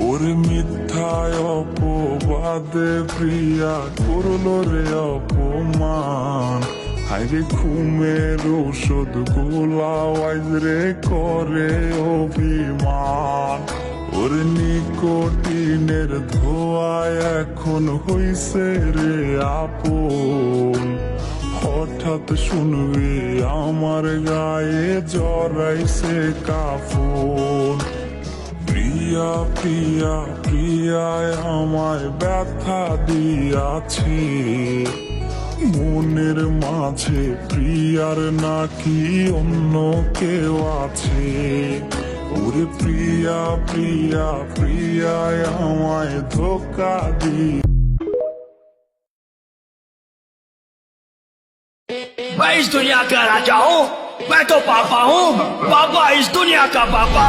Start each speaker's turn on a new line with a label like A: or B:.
A: ওরে মিথ্যায় অপবাদে প্রিয়া করলো রে অপমান, হাইরে ঘুমের ঔষধ গোলাওয়াইজ রে করে অভিমান। ওরে নিকোটিনের ধোয়ায় এখন হইছে রে আপন, হঠাৎ শুনবি আমার গায়ে জড়াইছে কাফন। প্রিয়া প্রিয়া প্রিয়ায় আমায় ব্যথা দিয়াছে, মনের মাঝে প্রিয়ার নাকি অন্য কেউ আছে। ওরে প্রিয়া প্রিয়া প্রিয়ায় আমায় ধোকা দি।
B: मैं इस दुनिया का राजा हूँ, मैं तो पापा हूँ, पापा इस दुनिया का पापा।